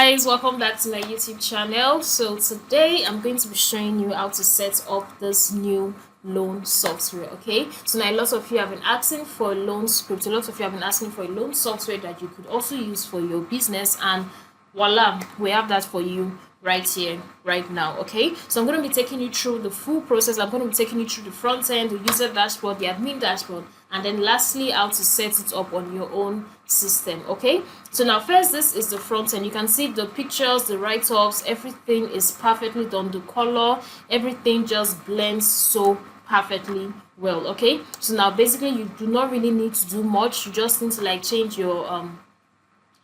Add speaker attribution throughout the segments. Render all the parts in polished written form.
Speaker 1: guys, welcome back to my YouTube channel. So today I'm going to be showing you how to set up this new loan software. Okay, so now a lot of you have been asking for a loan script, a lot of you have been asking for a loan software that you could also use for your business, and voila, we have that for you right here right now. Okay, so I'm going to be taking you through the full process. I'm going to be taking you through the front end, the user dashboard, the admin dashboard, and then lastly how to set it up on your own system. Okay, so now first, this is the front end. You can see the pictures, the write-offs, everything is perfectly done. The color, everything just blends so perfectly well. Okay, so now basically you do not really need to do much. You just need to like change your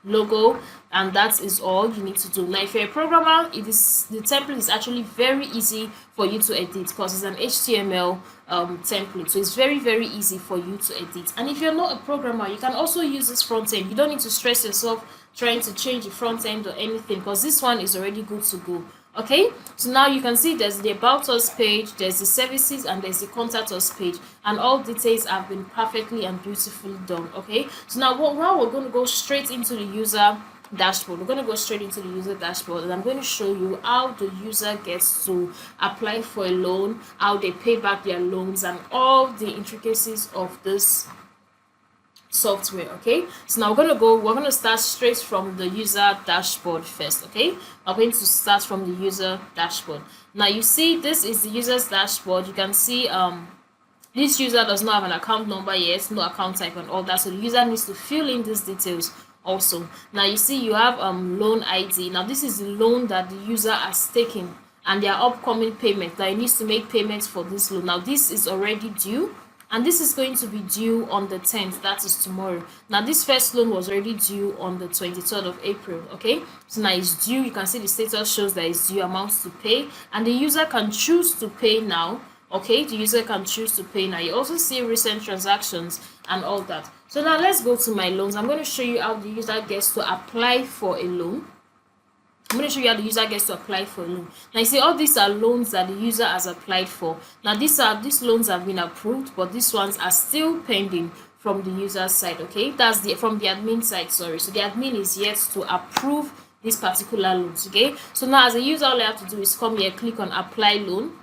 Speaker 1: logo, and that is all you need to do. Now if you're a programmer, the template is actually very easy for you to edit because it's an HTML template, so it's very easy for you to edit. And if you're not a programmer, you can also use this front end. You don't need to stress yourself trying to change the front end or anything because this one is already good to go. Okay, so now you can see there's the about us page, there's the services, and there's the contact us page, and all details have been perfectly and beautifully done. Okay, so now we're going to go straight into the user dashboard. We're going to go straight into the user dashboard, and I'm going to show you how the user gets to apply for a loan, how they pay back their loans, and all the intricacies of this software. Okay, so now we're going to start straight from the user dashboard first. Okay, I'm going to start from the user dashboard. Now you see this is the user's dashboard. You can see this user does not have an account number yet, no account type and all that, so the user needs to fill in these details also. Now you see you have loan ID. Now this is the loan that the user has taken and their upcoming payment. Now he needs to make payments for this loan. Now this is already due, and this is going to be due on the 10th, that is tomorrow. Now this first loan was already due on the 23rd of April. Okay, so now it's due. You can see the status shows that it's due, amounts to pay, and the user can choose to pay now. Okay, the user can choose to pay now. You also see recent transactions and all that. So now let's go to my loans. I'm going to show you how the user gets to apply for a loan. I'm going to show you how the user gets to apply for a loan. Now you see all these are loans that the user has applied for. Now these loans have been approved, but these ones are still pending from the user side. Okay, that's from the admin side, sorry. So the admin is yet to approve these particular loans. Okay, so now as a user, all I have to do is come here, click on apply loan.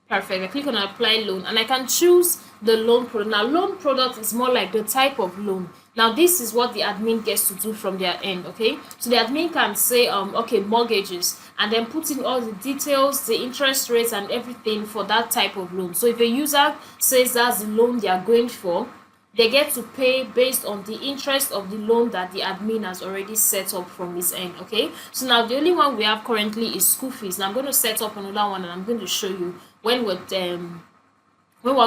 Speaker 1: Perfect. I click on apply loan, and I can choose the loan product. Now loan product is more like the type of loan. Now this is what the admin gets to do from their end. Okay, so the admin can say okay, mortgages, and then put in all the details, the interest rates and everything for that type of loan. So if a user says that's the loan they are going for, they get to pay based on the interest of the loan that the admin has already set up from his end. Okay, so now the only one we have currently is school fees. Now I'm going to set up another one, and I'm going to show you when we're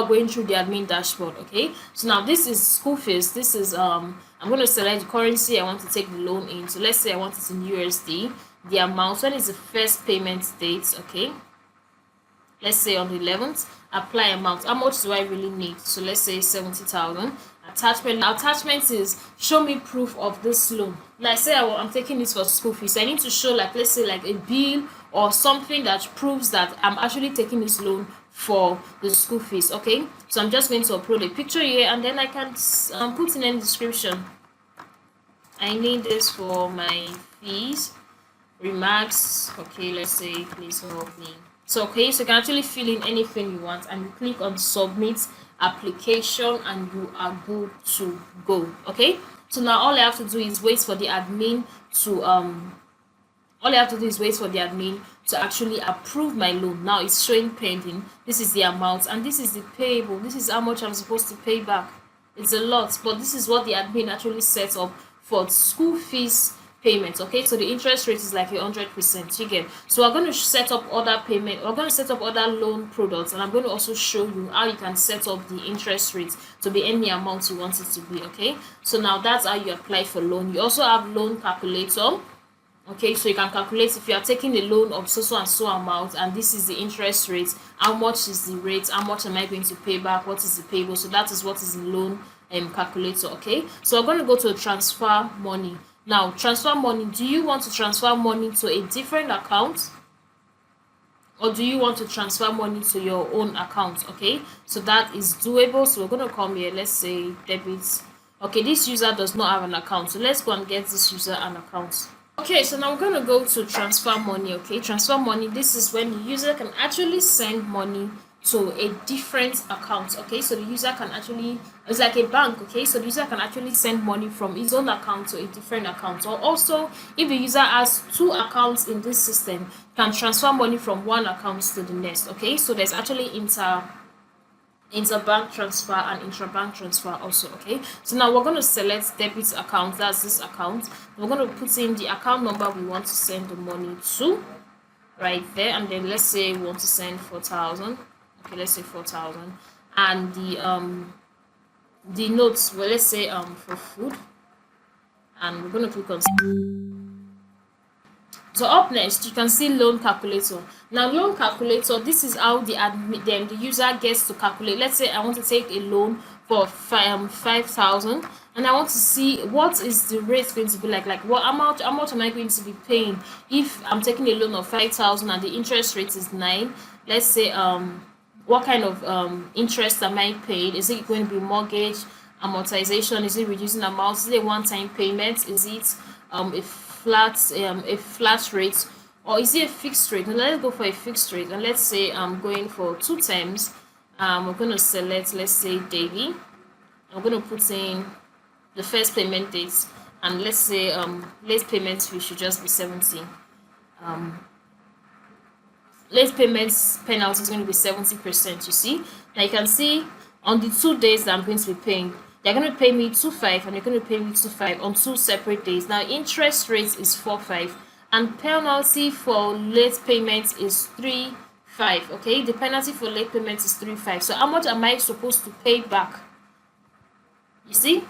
Speaker 1: going through the admin dashboard. Okay, so now this is school fees. This is I'm going to select the currency I want to take the loan in. So let's say I want it in USD. The amount, when is the first payment date? Okay, let's say on the 11th. Apply amount. How much do I really need? So let's say 70,000. Attachment is show me proof of this loan. Like say I'm taking this for school fees. I need to show, like, let's say like a bill or something that proves that I'm actually taking this loan for the school fees. Okay, so I'm just going to upload a picture here, and then I can put in a description. I need this for my fees. Remarks. Okay, let's say please help me. So okay, so you can actually fill in anything you want, and you click on submit application, and you are good to go. Okay, so now all I have to do is wait for the admin to actually approve my loan. Now it's showing pending. This is the amount, and this is the payable. This is how much I'm supposed to pay back. It's a lot, but this is what the admin actually sets up for school fees payments. Okay, so the interest rate is like 100%. You get. So we're going to set up other payment. We're going to set up other loan products, and I'm going to also show you how you can set up the interest rate to be any amount you want it to be. Okay, so now that's how you apply for loan. You also have loan calculator. Okay, so you can calculate if you are taking a loan of so and so amount, and this is the interest rate, how much is the rate, how much am I going to pay back, what is the payable. So that is what is in loan calculator. Okay, so we're going to go to transfer money. Now transfer money, do you want to transfer money to a different account, or do you want to transfer money to your own account? Okay, so that is doable. So we're going to come here, let's say debit. Okay, this user does not have an account, so let's go and get this user an account. Okay, so now we're going to go to transfer money. Okay, transfer money, this is when the user can actually send money to a different account. Okay, so the user can actually, it's like a bank. Okay, so the user can actually send money from his own account to a different account. Or also, if the user has two accounts in this system, can transfer money from one account to the next. Okay, so there's actually interbank transfer and intrabank transfer also. Okay, so now we're going to select debit account, that's this account. We're going to put in the account number we want to send the money to right there, and then let's say we want to send 4,000. Okay, let's say 4,000. And the notes, well, let's say for food, and we're going to click on. So up next, you can see loan calculator. Now, loan calculator, this is how the user gets to calculate. Let's say I want to take a loan for 5,000, and I want to see what is the rate going to be like. Like what amount? How much am I going to be paying if I'm taking a loan of 5,000 and the interest rate is 9? Let's say what kind of interest am I paying? Is it going to be mortgage, amortization? Is it reducing amount? Is it a one-time payment? Is it a flat rate, or is it a fixed rate? And let's go for a fixed rate, and let's say I'm going for 2 terms. We're going to select, let's say, daily. I'm going to put in the first payment date, and let's say late payment fee should just be 70. Late payments penalty is going to be 70%. You see, now you can see on the 2 days that I'm going to be paying, they're going to pay me 2.5 and you're going to pay me 2.5 on 2 separate days. Now, interest rate is 4.5 and penalty for late payment is 3.5. Okay, the penalty for late payment is 3.5. So how much am I supposed to pay back? You see?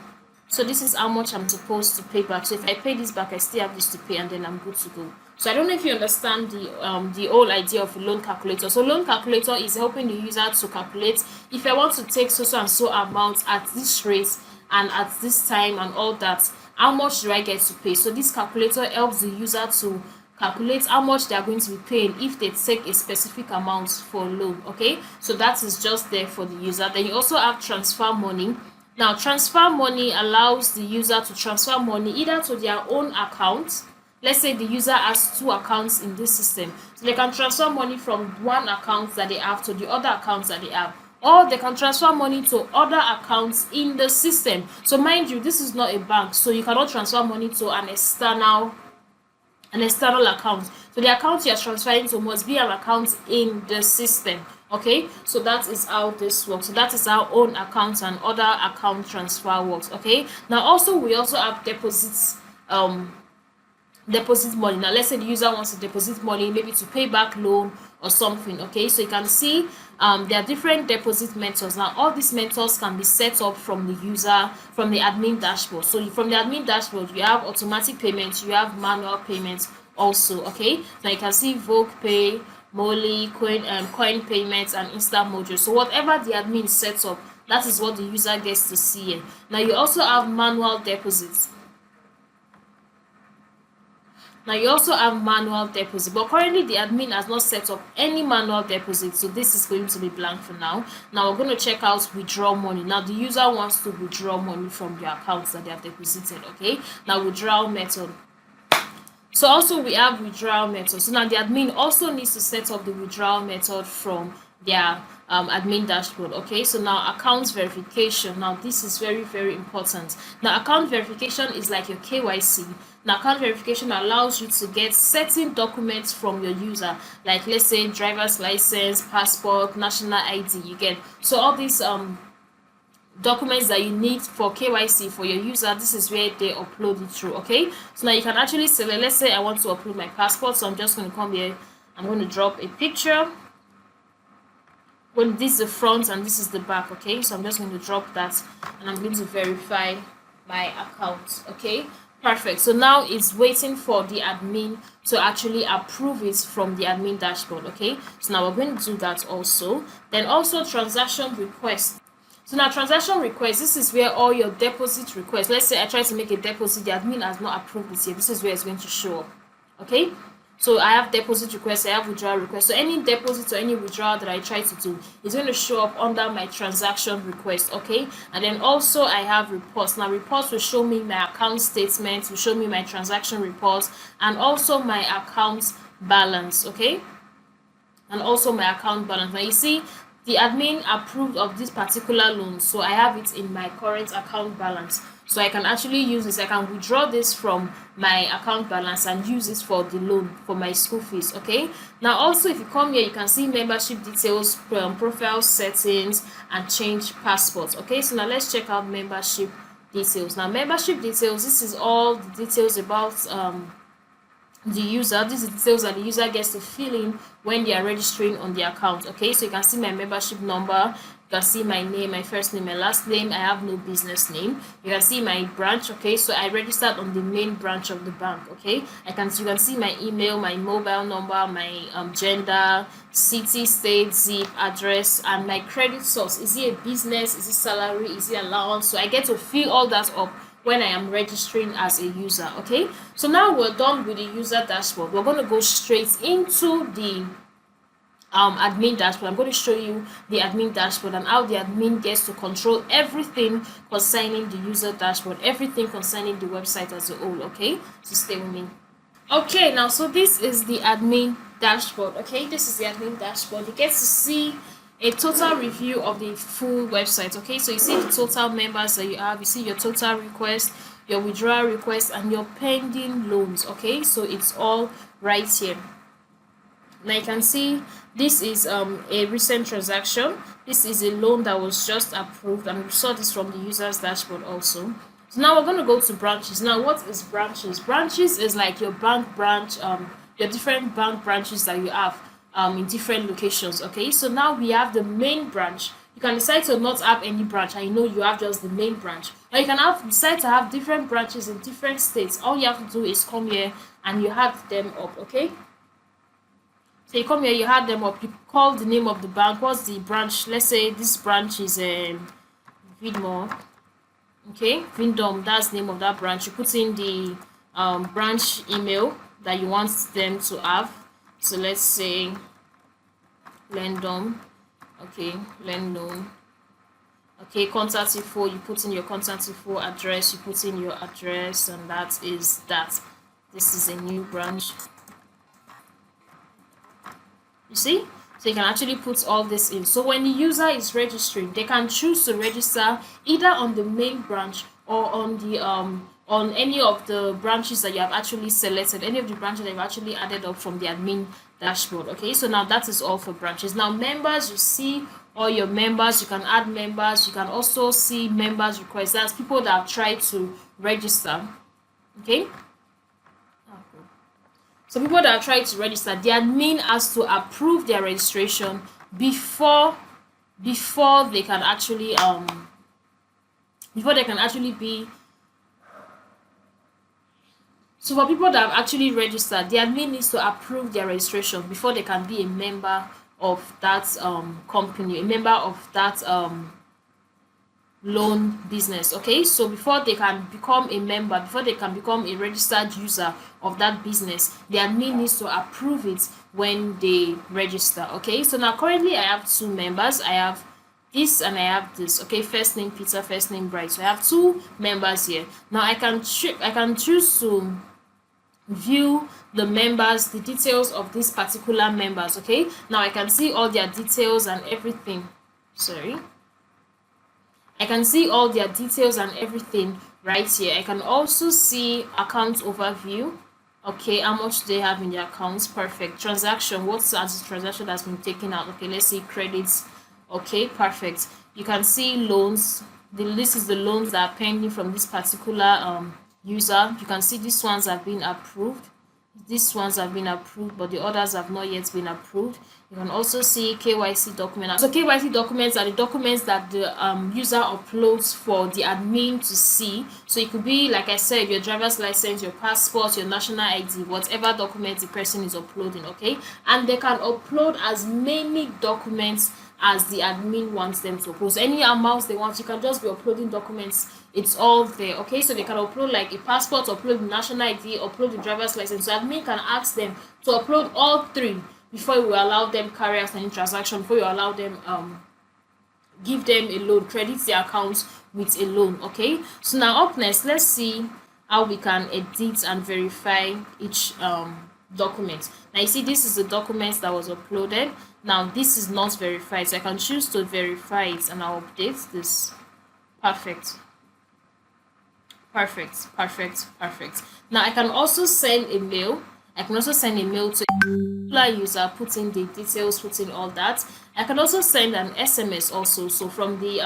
Speaker 1: So this is how much I'm supposed to pay back. So if I pay this back, I still have this to pay, and then I'm good to go. So I don't know if you understand the whole idea of a loan calculator. So loan calculator is helping the user to calculate, if I want to take so and so amount at this rate and at this time and all that, how much do I get to pay? So this calculator helps the user to calculate how much they are going to be paying if they take a specific amount for loan. Okay, so that is just there for the user. Then you also have transfer money. Now, transfer money allows the user to transfer money either to their own account. Let's say the user has 2 accounts in this system, so they can transfer money from one account that they have to the other accounts that they have, or they can transfer money to other accounts in the system. So mind you, this is not a bank, so you cannot transfer money to an external account. So the account you are transferring to must be an account in the system. Okay, so that is how this works. So that is how own accounts and other account transfer works. Okay, now also we also have deposits, deposit money. Now let's say the user wants to deposit money, maybe to pay back loan or something. Okay, so you can see there are different deposit methods. Now all these methods can be set up from the user, from the admin dashboard. So from the admin dashboard, you have automatic payments, you have manual payments also. Okay, now you can see Vogue Pay, Molly, coin payments, and instant module. So whatever the admin sets up, that is what the user gets to see here. Now you also have manual deposits. Now you also have manual deposit, but currently the admin has not set up any manual deposit, so this is going to be blank for now. Now we're going to check out withdraw money. Now the user wants to withdraw money from their accounts that they have deposited. Okay, now withdrawal method. So also we have withdrawal method. So now the admin also needs to set up the withdrawal method from their admin dashboard. Okay, so now account verification. Now this is very, very important. Now account verification is like your KYC. Now account verification allows you to get certain documents from your user, like let's say driver's license, passport, national ID. You get, so all these documents that you need for KYC for your user, this is where they upload it through. Okay, so now you can actually select, let's say I want to upload my passport, so I'm just going to come here, I'm going to drop a picture. When this is the front and this is the back. Okay, so I'm just going to drop that and I'm going to verify my account. Okay, perfect. So now it's waiting for the admin to actually approve it from the admin dashboard. Okay, so now we're going to do that also. Then also transaction request. So now transaction request, this is where all your deposit requests, let's say I try to make a deposit, the admin has not approved it yet, this is where it's going to show up. Okay, So I have deposit request, I have withdrawal request. So any deposit or any withdrawal that I try to do is going to show up under my transaction request, okay? And then also I have reports. Now reports will show me my account statements, will show me my transaction reports, and also my account balance, okay? And also my account balance. Now you see the admin approved of this particular loan, so I have it in my current account balance. So I can actually use this, I can withdraw this from my account balance and use it for the loan for my school fees, okay? Now also if you come here, you can see membership details, profile settings, and change passports, okay? So now let's check out membership details. Now membership details, this is all the details about the user. These are the details that the user gets to fill in when they are registering on the account, okay? So you can see my membership number, you can see my name, my first name, my last name. I have no business name. You can see my branch, okay? So I registered on the main branch of the bank, okay? You can see my email, my mobile number, my gender, city, state, zip, address, and my credit source. Is it a business? Is it salary? Is it allowance? So I get to fill all that up when I am registering as a user, okay? So now we're done with the user dashboard. We're going to go straight into the admin dashboard. I'm going to show you the admin dashboard and how the admin gets to control everything concerning the user dashboard, everything concerning the website as a whole, okay? So stay with me. Okay, now so this is the admin dashboard, okay? This is the admin dashboard. You get to see a total review of the full website, okay? So you see the total members that you have, you see your total request, your withdrawal request, and your pending loans, okay? So it's all right here. Now you can see this is a recent transaction. This is a loan that was just approved, and we saw this from the user's dashboard also. So now we're going to go to branches. Now what is branches? Branches is like your bank branch, your different bank branches that you have in different locations, okay? So now we have the main branch. You can decide to not have any branch, and you know you have just the main branch, or you can decide to have different branches in different states. All you have to do is come here and you add them up, okay? So you come here, you add them up, you call the name of the bank. What's the branch? Let's say this branch is Vidmore, okay? Vindom, that's the name of that branch. You put in the branch email that you want them to have. So let's say Lendom, okay, Lendom, okay, contact info, you put in your contact info, address, you put in your address, and that is that. This is a new branch. You see? So you can actually put all this in. So when the user is registering, they can choose to register either on the main branch or on the on any of the branches that you have actually selected, any of the branches that you've actually added up from the admin dashboard, okay? So now that is all for branches. Now members, you see all your members, you can add members, you can also see members requests. That's people that have tried to register, okay? So people that have tried to register, the admin has to approve their registration before they can actually be. So for people that have actually registered, the admin needs to approve their registration before they can be a member of that company, a member of that loan business, okay? So before they can become a member, before they can become a registered user of that business, the admin needs to approve it when they register, okay? So now currently I have two members. I have this and I have this, okay? First name Peter, first name Bright. So I have two members here. Now I can choose to view the members, the details of these particular members, okay? Now I can see all their details and everything. I can see all their details and everything right here. I can also see account overview, okay? How much they have in their accounts. Perfect. Transaction, what's the transaction that's been taken out? Okay, let's see credits. Okay, perfect. You can see loans. This is the loans that are pending from this particular user. You can see these ones have been approved. These ones have been approved, but the others have not yet been approved. You can also see KYC documents. So KYC documents are the documents that the user uploads for the admin to see. So it could be, like I said, your driver's license, your passport, your national ID, whatever document the person is uploading, okay? And they can upload as many documents as the admin wants them to upload. So any amounts they want, you can just be uploading documents. It's all there. Okay, so they can upload like a passport, upload the national ID, upload the driver's license. So admin can ask them to upload all three before you allow them carry out any transaction, before you allow them give them a loan, credit their account with a loan. Okay, so now up next, let's see how we can edit and verify each document. Now you see this is the document that was uploaded. Now this is not verified, so I can choose to verify it and I'll update this. Perfect. Now I can also send a mail. I can also send a mail to a user, put in the details, put in all that. I can also send an SMS also. So from the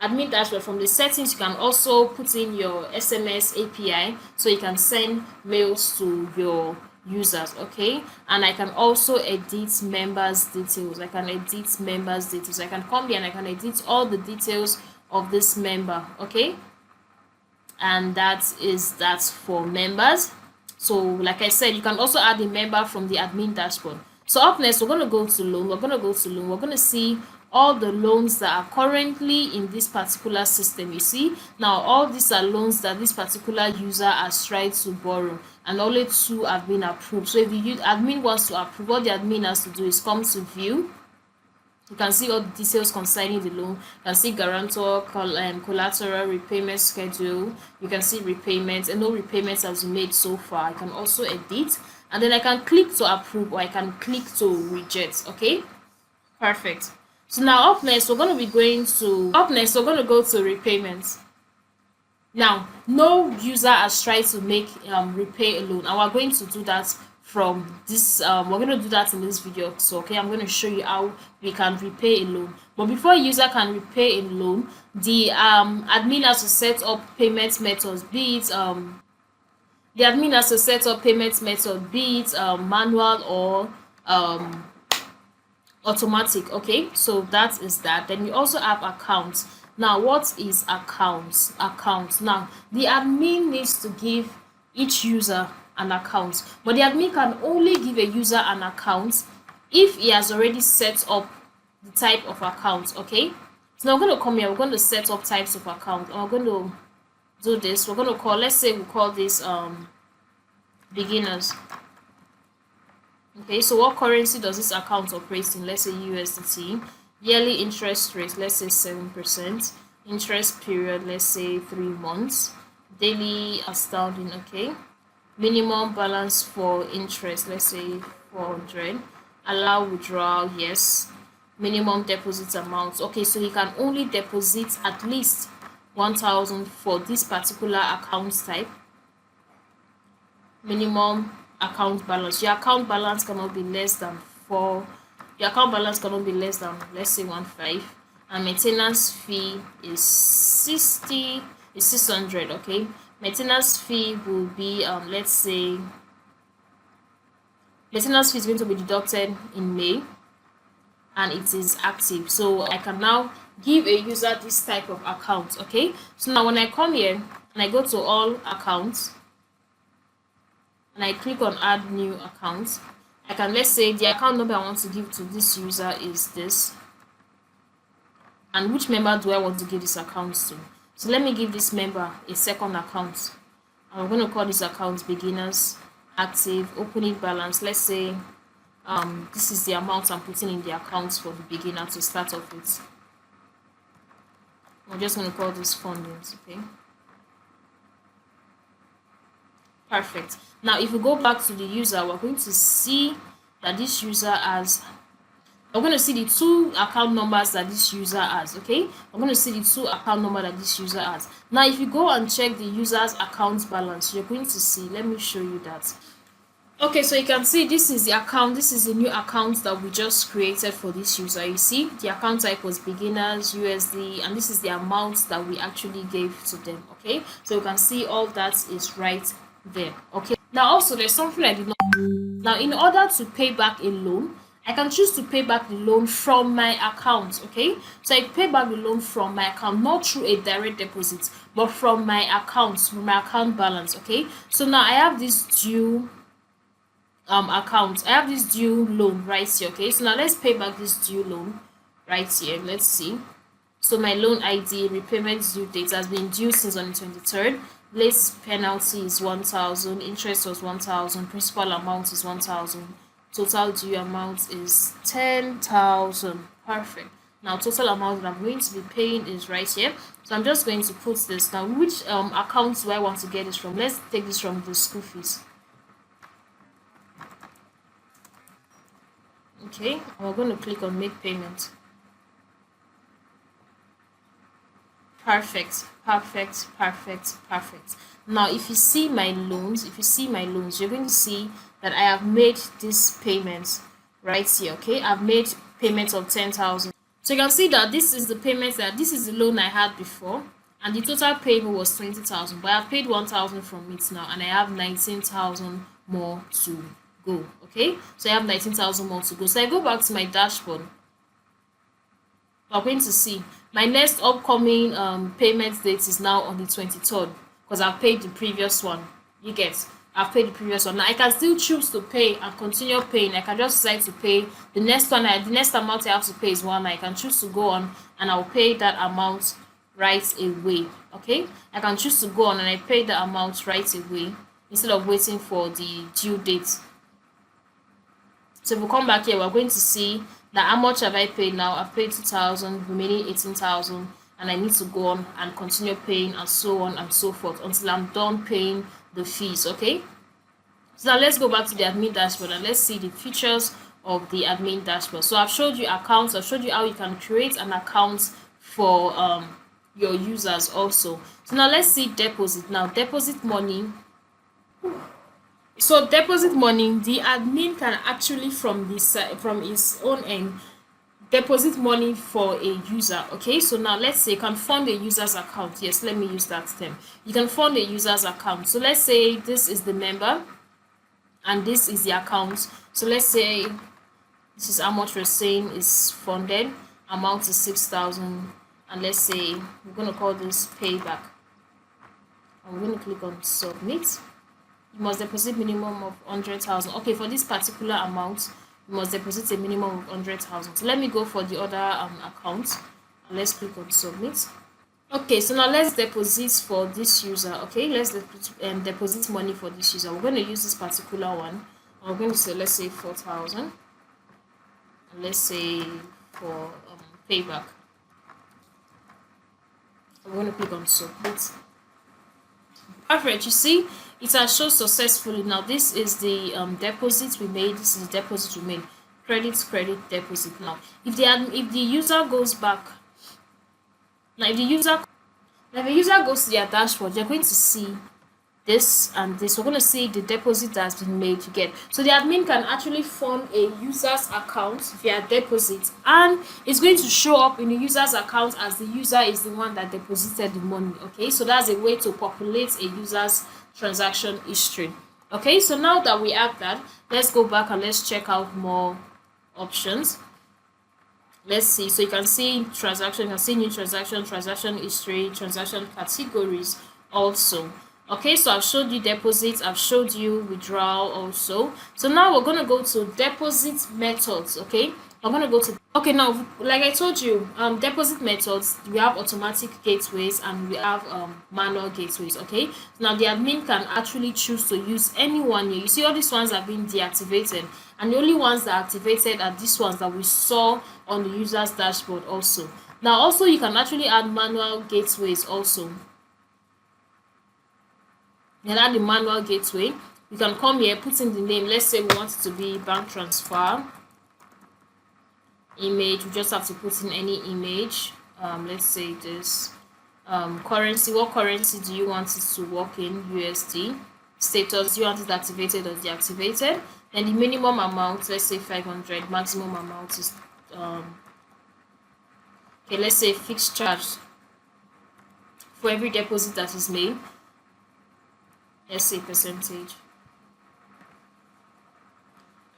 Speaker 1: admin dashboard, from the settings, you can also put in your SMS API, so you can send mails to your users. Okay, and I can also edit members details. I can come here and I can edit all the details of this member. Okay, and that's for members. So like I said, you can also add a member from the admin dashboard. So up next, we're going to go to loan. We're going to see all the loans that are currently in this particular system. You see, now all these are loans that this particular user has tried to borrow, and only 2 have been approved. So if the admin wants to approve, what the admin has to do is come to view. You can see all the details concerning the loan. You can see guarantor, collateral, repayment schedule. You can see repayments, and no repayments has been made so far. I can also edit, and then I can click to approve, or I can click to reject. Okay, perfect. So now up next, we're going to go to repayments. Now, no user has tried to make repay a loan, and we're going to do that from this. We're going to do that in this video. So okay, I'm going to show you how we can repay a loan. But before a user can repay a loan, the admin has to set up payment methods, be it manual or automatic. Okay, so that is that. Then you also have accounts. Now, what is accounts? Now, the admin needs to give each user an account, but the admin can only give a user an account if he has already set up the type of account. Okay, so now we're going to come here, we're going to set up types of account, and we're going to do this. We're going to call, let's say we call this beginners. Okay, so what currency does this account operate in? Let's say USDT. Yearly interest rate, let's say 7%. Interest period, let's say 3 months. Daily outstanding. Okay, minimum balance for interest, let's say 400. Allow withdrawal, yes. Minimum deposit amount. Okay, so he can only deposit at least 1,000 for this particular account type. Minimum account balance. Your account balance cannot be less than let's say 1.5, and maintenance fee is 600. Okay, maintenance fee will be let's say maintenance fee is going to be deducted in May, and it is active, so I can now give a user this type of account. Okay, so now when I come here and I go to all accounts and I click on add new accounts, I can, let's say the account number I want to give to this user is this, and which member do I want to give this account to? So let me give this member a second account, and we're going to call this account beginners, active, opening balance. Let's say this is the amount I'm putting in the account for the beginner to start off with. We're just going to call this fundings. Okay, perfect. Now if we go back to the user, we're going to see that this user has, we're going to see the 2 account numbers that this user has. Okay, we're going to see the 2 account number that this user has. Now if you go and check the user's account balance, you're going to see, let me show you that. Okay, so you can see this is the account, this is the new account that we just created for this user. You see the account type was beginners USD, and this is the amount that we actually gave to them. Okay, so you can see all that is right there. Okay, now also there's something I did not. Now in order to pay back a loan, I can choose to pay back the loan from my account. Okay, so I pay back the loan from my account, not through a direct deposit, but from my account, from my account balance. Okay, so now I have this due account, I have this due loan right here. Okay, so now let's pay back this due loan. right here. Let's see. So my loan ID, repayment due date, has been due since on the 23rd. Late penalty is 1,000, interest was 1,000, principal amount is 1,000, total due amount is 10,000. Perfect. Now total amount that I'm going to be paying is right here. So I'm just going to put this now. Which account do I want to get this from? Let's take this from the school fees. Okay, and we're going to click on make payment. Perfect, perfect, perfect, perfect. Now if you see my loans, you're going to see that I have made this payment right here. Okay, I've made payment of 10,000. So you can see that this is the payment, that this is the loan I had before, and the total payment was 20,000, but I've paid 1,000 from it now, and I have 19,000 more to go. Okay, so I have 19,000 more to go. So I go back to my dashboard. We're going to see my next upcoming payment date is now on the 23rd, because I've paid the previous one. You get, I've paid the previous one. Now I can still choose to pay and continue paying. I can just decide to pay the next one. The next amount I have to pay is one. I can choose to go on and I'll pay that amount right away. Okay, I can choose to go on and I pay the amount right away instead of waiting for the due date. So if we come back here, we're going to see that how much have I paid now. I've paid 2,000, remaining 18,000, and I need to go on and continue paying, and so on and so forth until I'm done paying the fees. Okay, so now let's go back to the admin dashboard and let's see the features of the admin dashboard. So I've showed you accounts, I've showed you how you can create an account for your users also. So now let's see deposit. Now deposit money. So deposit money, the admin can actually from his own end deposit money for a user. Okay, so now let's say you can fund a user's account. Yes, let me use that term. You can fund a user's account. So let's say this is the member and this is the account. So let's say this is how much we're saying is funded. Amount is 6,000, and let's say we're going to call this payback. I'm going to click on submit. You must deposit minimum of 100,000. Okay, for this particular amount, you must deposit a minimum of 100,000. So let me go for the other account and let's click on submit. Okay, so now let's deposit for this user. Okay, let's deposit money for this user. We're going to use this particular one. We're going to say, let's say 4,000. And let's say for payback. I'm going to click on submit. Perfect. You see, it has shown successfully. Now this is the deposit we made. This is the deposit we made. Credit deposit. Now if the user goes back, now if the user goes to their dashboard, they're going to see this and this. We're going to see the deposit that's been made to get. So the admin can actually fund a user's account via deposit, and it's going to show up in the user's account as the user is the one that deposited the money. Okay, so that's a way to populate a user's transaction history. Okay, so now that we have that, let's go back and let's check out more options. Let's see. So you can see transaction, you can see new transaction history, transaction categories also. Okay, so I've showed you deposits, I've showed you withdrawal also. So now we're going to go to deposit methods. Okay, I'm going to go to, okay, now like I told you, deposit methods, we have automatic gateways and we have manual gateways. Okay, now the admin can actually choose to use any one here. You see all these ones have been deactivated, and the only ones that are activated are these ones that we saw on the user's dashboard also. Now also you can actually add manual gateways also. And add the manual gateway. You can come here, put in the name. Let's say we want it to be bank transfer. Image, we just have to put in any image. Let's say this. Currency, what currency do you want it to work in? USD. Status, do you want it activated or deactivated? And the minimum amount, let's say 500. Maximum amount is okay, let's say fixed charge for every deposit that is made. Let's say percentage,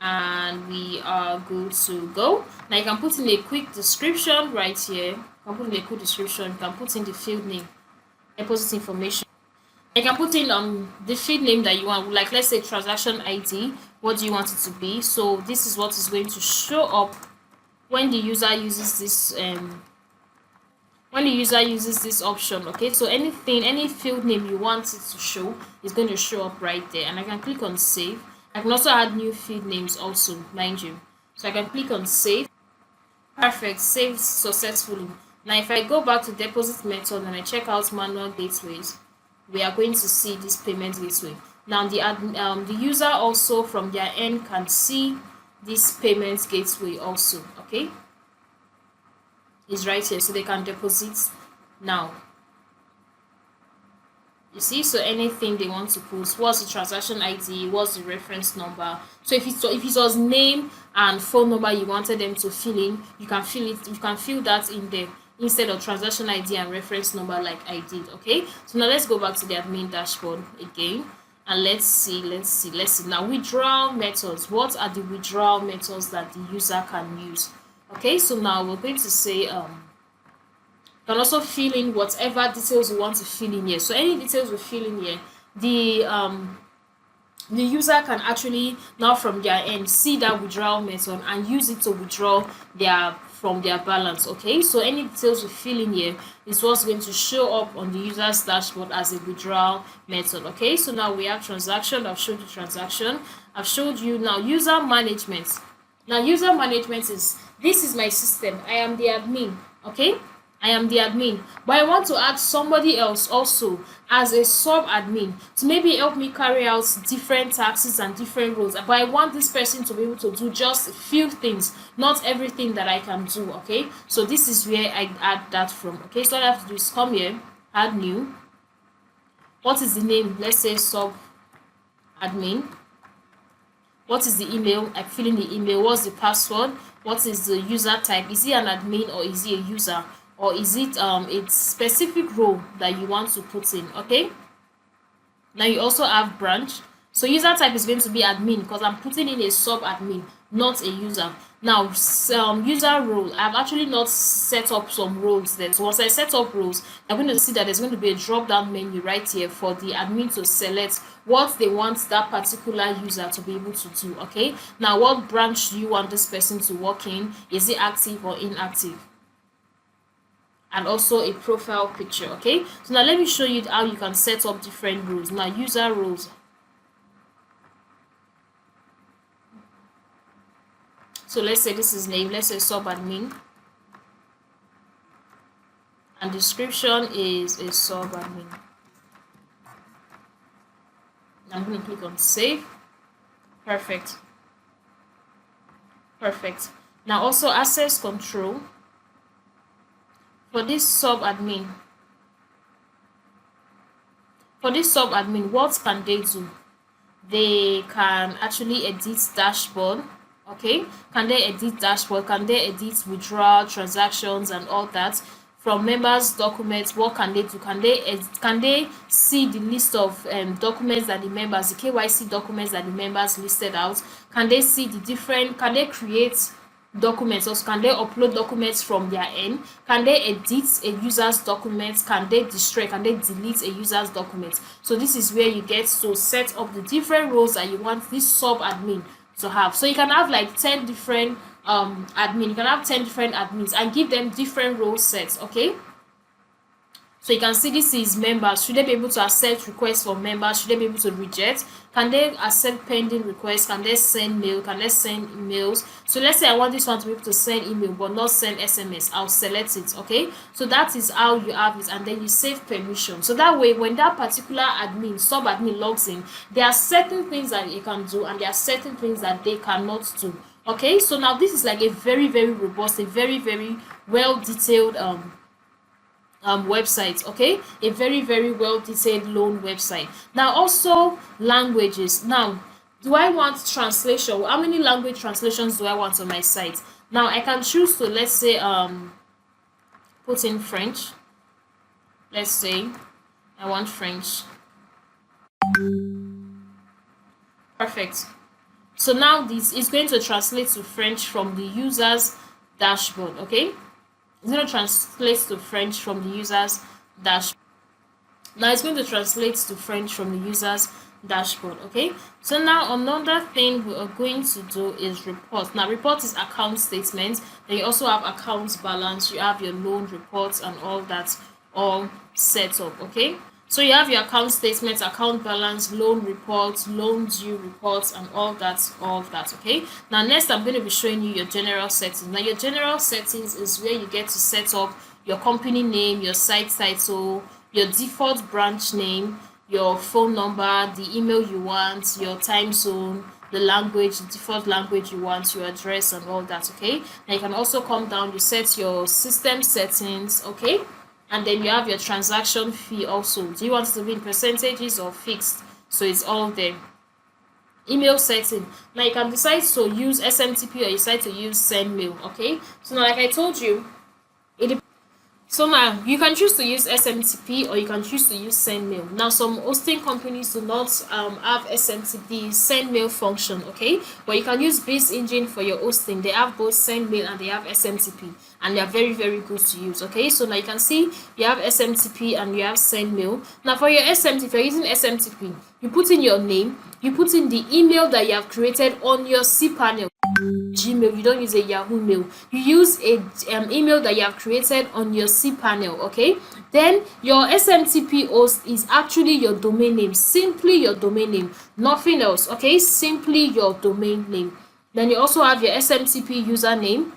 Speaker 1: and we are good to go. Now you can put in a quick description right here. You can put in a quick description. You can put in the field name, deposit information. You can put in the field name that you want, like let's say transaction ID. What do you want it to be? So this is what is going to show up when the user uses this option. Okay, so any field name you want it to show is going to show up right there, and I can click on save. I can also add new field names also, mind you. So I can click on save. Perfect, saved successfully. Now if I go back to deposit method and I check out manual gateways, we are going to see this payment gateway. Now the user also from their end can see this payment gateway also. Okay, is right here, so they can deposit now. You see, so anything they want to put, what's the transaction ID, what's the reference number. So if it was name and phone number you wanted them to fill in, you can fill that in there instead of transaction ID and reference number like I did. Okay, so now let's go back to the admin dashboard again, and let's see. Now, withdrawal methods. What are the withdrawal methods that the user can use? Okay, so now we're going to say you can also fill in whatever details you want to fill in here. So any details we fill in here, the user can actually now from their end see that withdrawal method and use it to withdraw from their balance. Okay, so any details we fill in here is what's going to show up on the user's dashboard as a withdrawal method. Okay, so now we have transaction. I've showed you transaction. I've showed you now user management. Now user management is, this is my system. I am the admin. Okay, I am the admin, but I want to add somebody else also as a sub-admin to maybe help me carry out different tasks and different roles. But I want this person to be able to do just a few things, not everything that I can do. Okay, so this is where I add that from. Okay, so all I have to do is come here, add new. What is the name? Let's say sub-admin. What is the email? I fill in the email. What's the password? What is the user type? Is he an admin or is he a user? Or is it a specific role that you want to put in? Okay, now you also have branch. So user type is going to be admin because I'm putting in a sub admin, not a user. Now user role, I've actually not set up some roles there. So once I set up roles, I'm going to see that there's going to be a drop down menu right here for the admin to select what they want that particular user to be able to do. Okay, now what branch do you want this person to work in? Is it active or inactive? And also a profile picture. Okay, so now let me show you how you can set up different roles. Now user roles. So let's say this is name, let's say sub admin, and description is a sub admin. I'm going to click on save. Perfect. Now also access control. For this sub admin, what can they do? They can actually edit dashboard. Okay, can they edit dashboard? Can they edit withdrawal transactions and all that? From members documents, what can they do? Can they see the list of documents that the members, the KYC documents that the members listed out? Can they see the different? Can they create documents? Also, can they upload documents from their end? Can they edit a user's documents? Can they destroy? Can they delete a user's documents? So this is where you get to set up the different roles that you want this sub admin to have. So you can have like 10 different admin. You can have 10 different admins and give them different role sets. Okay, so you can see this is members. Should they be able to accept requests from members? Should they be able to reject? Can they accept pending requests? Can they send mail? Can they send emails? So let's say I want this one to be able to send email but not send SMS. I'll select it. Okay, so that is how you have it, and then you save permission. So that way when that particular admin, sub admin logs in, there are certain things that they can do and there are certain things that they cannot do. Okay, so now this is like a very, very robust, a very, very well detailed website. Okay, a very, very well detailed loan website. Now also languages. Now, do I want translation? How many language translations do I want on my site? Now I can choose to, let's say put in French. Let's say I want French. Perfect. So now this is going to translate to French from the user's dashboard. Okay, it's going to translate to French from the user's dashboard. Now it's going to translate to French from the user's dashboard. Okay, so now another thing we are going to do is report. Now report is account statements, then you also have account balance, you have your loan reports and all that all set up. Okay, so you have your account statements, account balance, loan reports, loan due reports, and all that. Okay, now next I'm going to be showing you your general settings. Now your general settings is where you get to set up your company name, your site title, your default branch name, your phone number, the email you want, your time zone, the language, the default language you want, your address, and all that. Okay, now you can also come down, you set your system settings. Okay, and then you have your transaction fee also. Do you want it to be in percentages or fixed? So it's all there. Email setting, now you can decide to use SMTP or you decide to use send mail. Okay, so now like I told you, it so now you can choose to use SMTP or you can choose to use send mail. Now some hosting companies do not have SMTP send mail function, okay? But you can use Biz Engine for your hosting. They have both send mail and they have SMTP, and they are very very good to use. Okay, so now you can see you have SMTP and you have send mail. Now for your SMTP, if you're using SMTP, you put in your name, you put in the email that you have created on your cPanel. Gmail, you don't use a Yahoo mail, you use a email that you have created on your cPanel. Okay, then your SMTP host is actually your domain name, simply your domain name, nothing else. Okay, simply your domain name. Then you also have your SMTP username,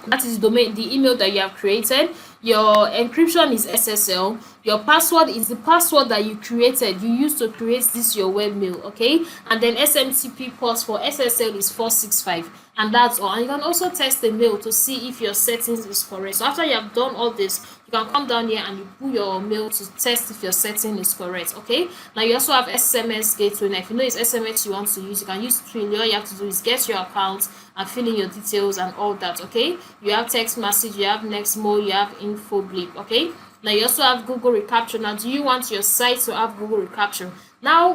Speaker 1: that is the email that you have created. Your encryption is SSL. Your password is the password that you created, you used to create this your webmail. Okay, and then SMTP port for SSL is 465, and that's all. And you can also test the mail to see if your settings is correct. So after you have done all this, you can come down here and you put your mail to test if your setting is correct. Okay, now you also have SMS gateway. Now if you know it's SMS you want to use, you can use Twilio. All you have to do is get your account and fill in your details and all that. Okay, you have text message, you have Nextmo, you have info blip. Okay, now you also have Google recapture. Now do you want your site to have Google recapture? Now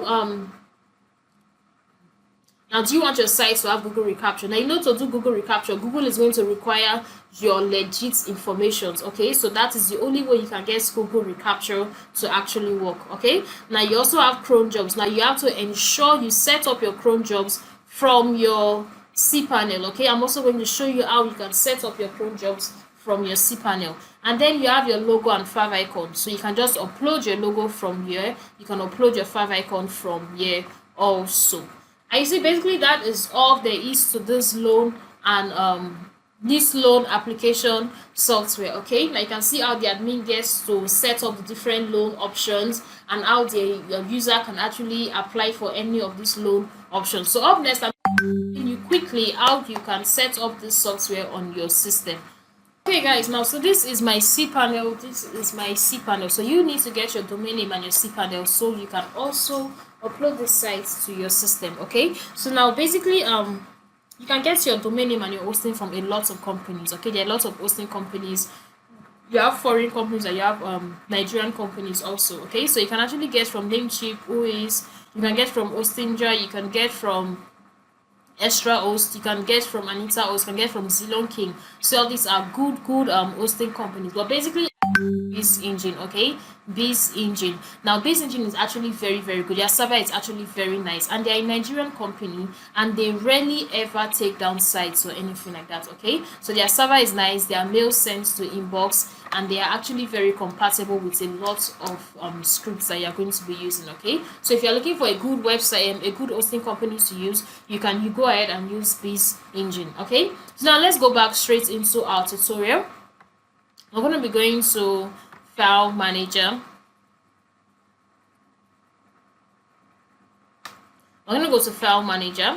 Speaker 1: do you want your site to have Google recapture? Now you know, to do Google recapture, Google is going to require your legit information. Okay, so that is the only way you can get Google recapture to actually work. Okay, now you also have cron jobs. Now you have to ensure you set up your cron jobs from your cPanel. Okay, I'm also going to show you how you can set up your cron jobs from your cPanel. And then you have your logo and fav icon, so you can just upload your logo from here, you can upload your fav icon from here also. And you see, basically that is all there is to this loan and this loan application software. Okay, now you can see how the admin gets to set up the different loan options and how the user can actually apply for any of these loan options. So up next, I'm showing you quickly how you can set up this software on your system. Okay guys, now so this is my cPanel, so you need to get your domain name and your cPanel so you can also upload the sites to your system. Okay, so now basically you can get your domain name and your hosting from a lot of companies. Okay, there are lots of hosting companies. You have foreign companies and you have Nigerian companies also. Okay, so you can actually get from Namecheap, Whois, you can get from Hostinja, you can get from Extra Host, you can get from Anita Host, you can get from Zilon King. So all these are good hosting companies. But basically Biz Engine. Okay, Biz Engine. Now Biz Engine is actually very very good. Their server is actually very nice, and they're a Nigerian company, and they rarely ever take down sites or anything like that. Okay, so their server is nice, their mail sends to inbox, and they are actually very compatible with a lot of scripts that you're going to be using. Okay, so if you're looking for a good website and a good hosting company to use, you go ahead and use Biz Engine. Okay, so now let's go back straight into our tutorial. I'm going to be going to File Manager. I'm going to go to File Manager.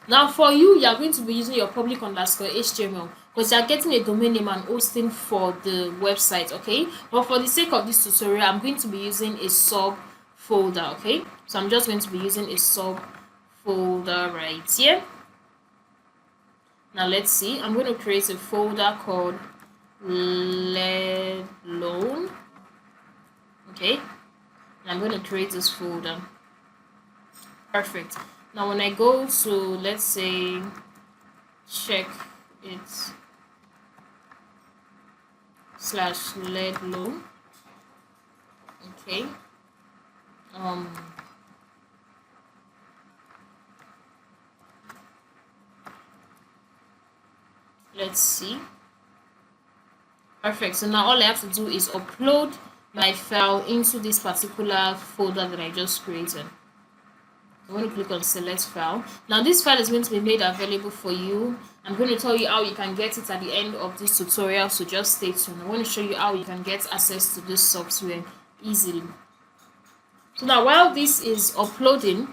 Speaker 1: Now for you are going to be using your public underscore HTML because you are getting a domain name and hosting for the website. Okay, but for the sake of this tutorial, I'm going to be using a sub folder. Okay, so I'm just going to be using a sub folder right here. Now let's see, I'm going to create a folder called lead loan. Okay, and I'm going to create this folder. Perfect. Now when I go to, let's say, check it /lead loan. Okay, Let's see. Perfect. So now all I have to do is upload my file into this particular folder that I just created. I'm going to click on select file. Now this file is going to be made available for you. I'm going to tell you how you can get it at the end of this tutorial, so just stay tuned. I want to show you how you can get access to this software easily. So now while this is uploading,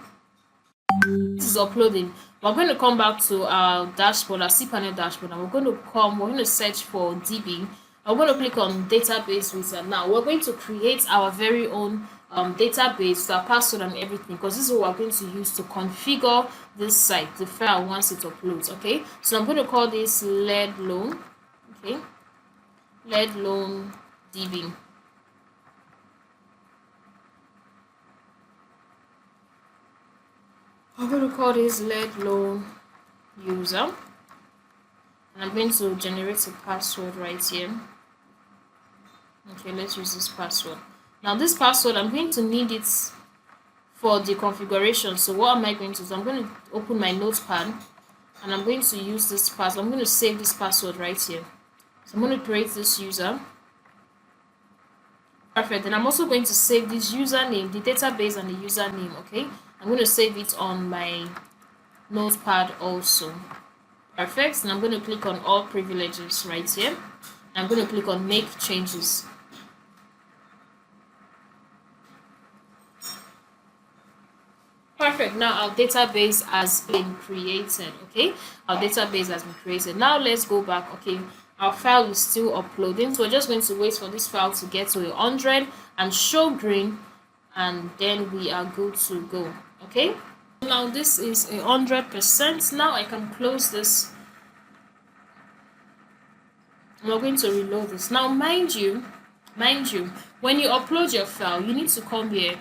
Speaker 1: we're going to come back to our dashboard, our cPanel dashboard, and we're going to search for DB. I'm going to click on database wizard. Now we're going to create our very own database, the password and everything, because this is what we're going to use to configure this site, the file, once it uploads. Okay, so I'm going to call this lead loan. Okay, lead loan DB. I'm going to call this lead loan user, and I'm going to generate a password right here. Okay, let's use this password. Now this password, I'm going to need it for the configuration. So what am I going to do? I'm going to open my notepad, and I'm going to use this password. I'm going to save this password right here. So I'm going to create this user. Perfect. And I'm also going to save this username, the database and the username. Okay, I'm going to save it on my notepad also. Perfect. And I'm going to click on all privileges right here. I'm going to click on make changes. Perfect. Now our database has been created. Okay, our database has been created. Now let's go back. Okay, our file is still uploading, so we're just going to wait for this file to get to 100 and show green, and then we are good to go. Okay, now this is 100%. Now I can close this. We're going to reload this. Now mind you, when you upload your file, you need to come here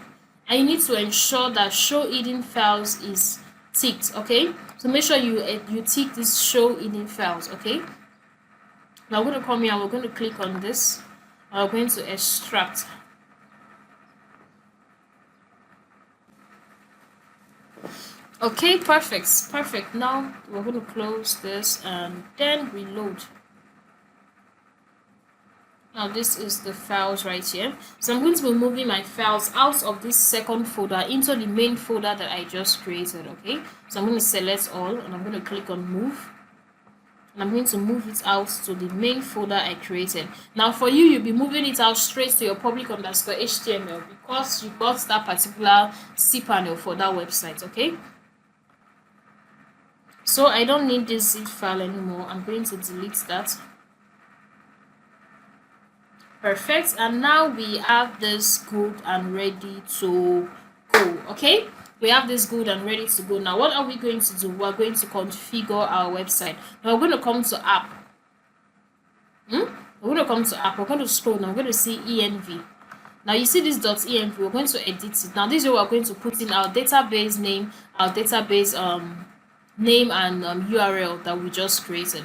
Speaker 1: and you need to ensure that show hidden files is ticked. Okay, so make sure you tick this show hidden files. Okay, now we're going to come here and we're going to click on this, and we're going to extract. Okay, perfect. Now we're going to close this and then reload. Now this is the files right here. So I'm going to be moving my files out of this second folder into the main folder that I just created. Okay, so I'm going to select all and I'm going to click on move, and I'm going to move it out to the main folder I created. Now for you, you'll be moving it out straight to your public_html because you got that particular cPanel for that website. Okay, so I don't need this zip file anymore. I'm going to delete that. Perfect. And now we have this good and ready to go. Okay, we have this good and ready to go. Now what are we going to do? We're going to configure our website. Now we're going to come to app. We're going to come to app. We're going to scroll. Now we're going to see env. Now you see this .env. We're going to edit it. Now this is where we're going to put in our database name, our database name and URL that we just created.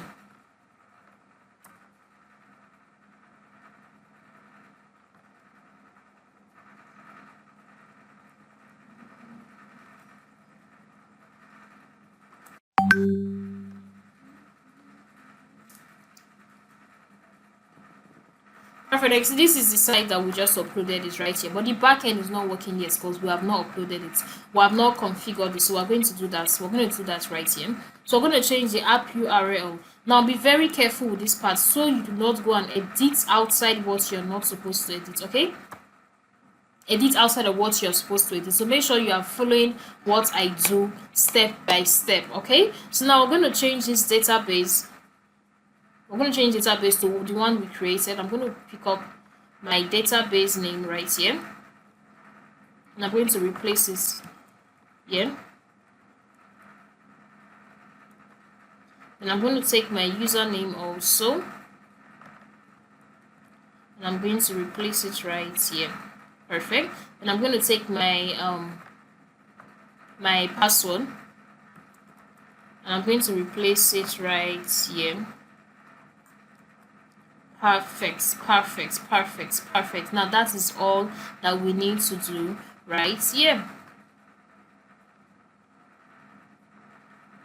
Speaker 1: Perfect. So this is the site that we just uploaded it right here, but the backend is not working yet because we have not uploaded it. We have not configured it, so we're going to do that. So we're going to do that right here. So we're going to change the app URL. Now be very careful with this part so you do not go and edit outside what you're not supposed to edit. Okay, edit outside of what you're supposed to edit. So make sure you are following what I do step by step. Okay, so now we're going to change this database. We're going to change database to the one we created. I'm going to pick up my database name right here, and I'm going to replace this here. And I'm going to take my username also, and I'm going to replace it right here. Perfect. And I'm going to take my my password, and I'm going to replace it right here. Perfect. Now that is all that we need to do right here.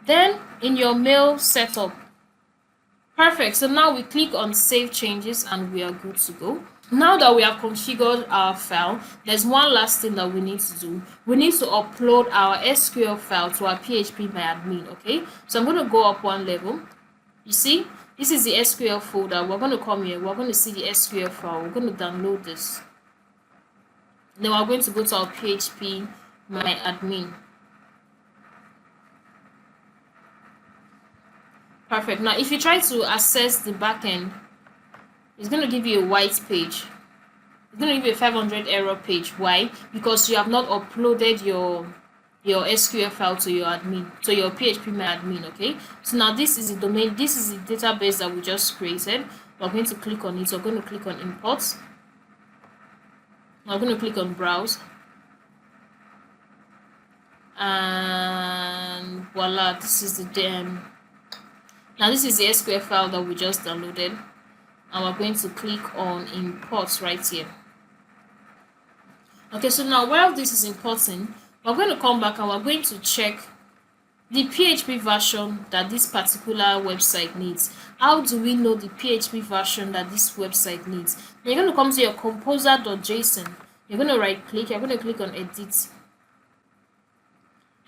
Speaker 1: Then in your mail setup, Perfect. So now we click on save changes and we are good to go. Now that we have configured our file, there's one last thing that we need to do. We need to upload our SQL file to our phpMyAdmin, okay? So I'm going to go up one level. You see, this is the SQL folder. We're going to come here. We're going to see the SQL file. We're going to download this. Then we're going to go to our phpMyAdmin. Perfect. Now, if you try to access the backend, it's going to give you a white page. It's going to give you a 500 error page. Why? Because you have not uploaded your SQL file to your admin, to your phpMyAdmin. Okay. So now this is the domain. This is the database that we just created. We're going to click on it. We're going to click on import. We're going to click on browse. And voila, this is the now this is the SQL file that we just downloaded. And we're going to click on import right here. Okay, so now while this is importing, we're going to come back and we're going to check the PHP version that this particular website needs. How do we know the PHP version that this website needs? Now you're going to come to your composer.json. You're going to right click, you're going to click on edit.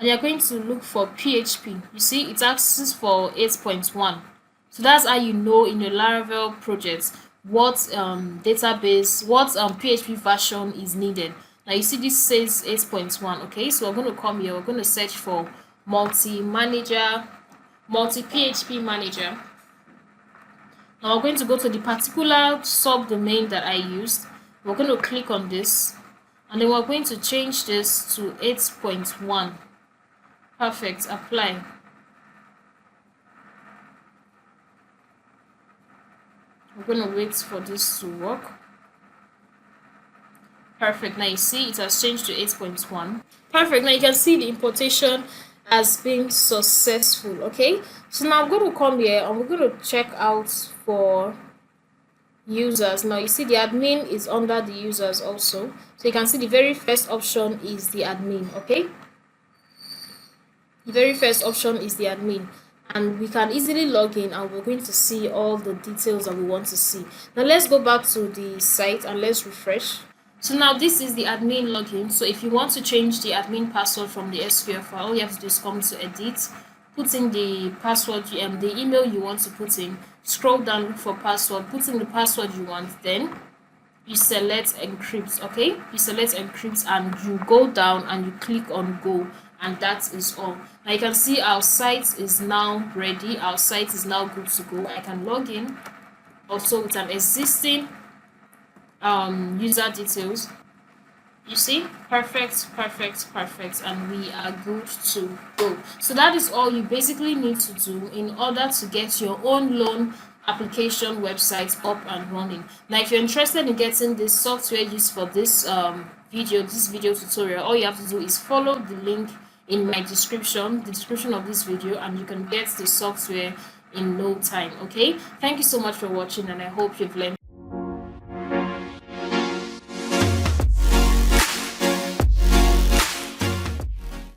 Speaker 1: And you're going to look for PHP. You see, it asks for 8.1. So that's how you know in your Laravel project what database, what PHP version is needed. Now you see this says 8.1. Okay, so we're going to come here. We're going to search for multi-PHP manager. Now we're going to go to the particular subdomain that I used. We're going to click on this, and then we're going to change this to 8.1. Perfect. Apply. We're going to wait for this to work. Perfect. Now you see it has changed to 8.1. Perfect. Now you can see the importation has been successful. Okay, so now I'm going to come here and we're going to check out for users. Now you see the admin is under the users also, so you can see the very first option is the admin. Okay, the very first option is the admin, and we can easily log in and we're going to see all the details that we want to see. Now let's go back to the site and let's refresh. So now this is the admin login. So if you want to change the admin password from the SQL file, all you have to do is come to edit, put in the password, the email you want to put in, scroll down, look for password, put in the password you want, then you select encrypt. Okay, you select encrypt and you go down and you click on go, and that is all. Now you can see our site is now ready. Our site is now good to go. I can log in also with an existing user details. You see, perfect, and we are good to go. So that is all you basically need to do in order to get your own loan application website up and running. Now if you're interested in getting this software used for this video tutorial, all you have to do is follow the link in my description, the description of this video, and you can get the software in no time. Okay, thank you so much for watching, and I hope you've learned